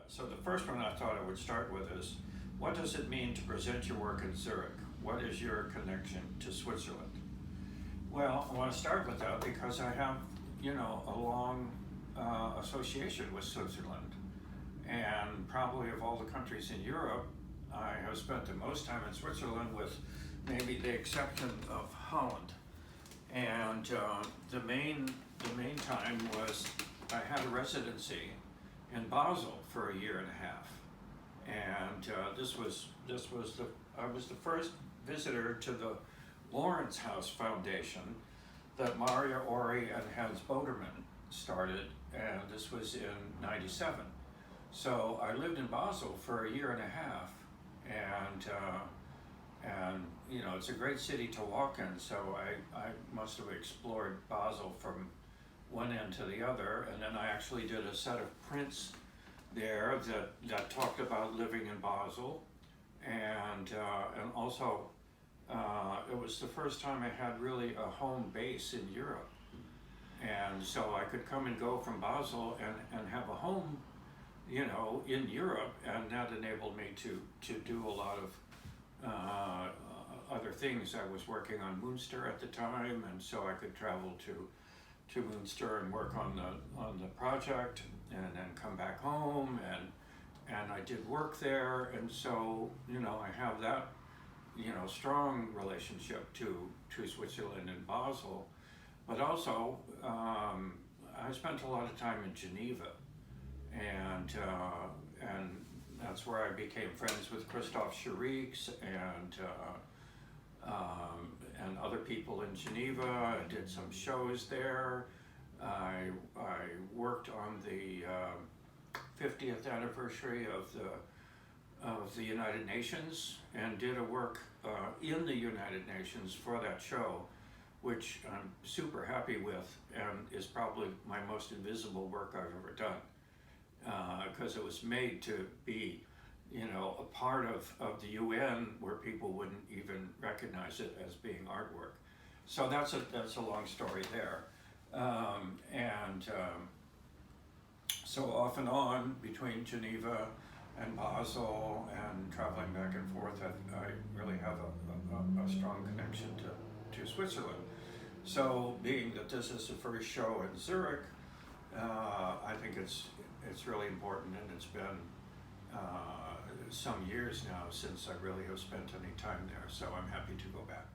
So the first one I thought I would start with is, what does it mean to present your work in Zurich? What is your connection to Switzerland? Well, I want to start with that because I have, a long association with Switzerland. And probably of all the countries in Europe, I have spent the most time in Switzerland, with maybe the exception of Holland. And the main time was I had a residency in Basel for a year and a half, and I was the first visitor to the Lawrence House Foundation that Maria Ori and Hans Boderman started, and this was in '97. So I lived in Basel for a year and a half, and it's a great city to walk in. So I must have explored Basel from one end to the other, and then I actually did a set of prints there that talked about living in Basel, and also it was the first time I had really a home base in Europe, and so I could come and go from Basel and have a home, in Europe, and that enabled me to do a lot of other things. I was working on Münster at the time, and so I could travel to Münster and work on the project, and then come back home, and I did work there, and so I have that strong relationship to Switzerland and Basel, but also I spent a lot of time in Geneva, and that's where I became friends with Christoph Scheriks and other people in Geneva. I did some shows there. I worked on the 50th anniversary of the United Nations, and did a work in the United Nations for that show, which I'm super happy with, and is probably my most invisible work I've ever done, because it was made to be a part of the UN, where people wouldn't even recognize it as being artwork. So that's a long story there. So off and on between Geneva and Basel and traveling back and forth, I really have a strong connection to Switzerland. So being that this is the first show in Zurich, I think it's really important, and it's been some years now since I really have spent any time there, so I'm happy to go back.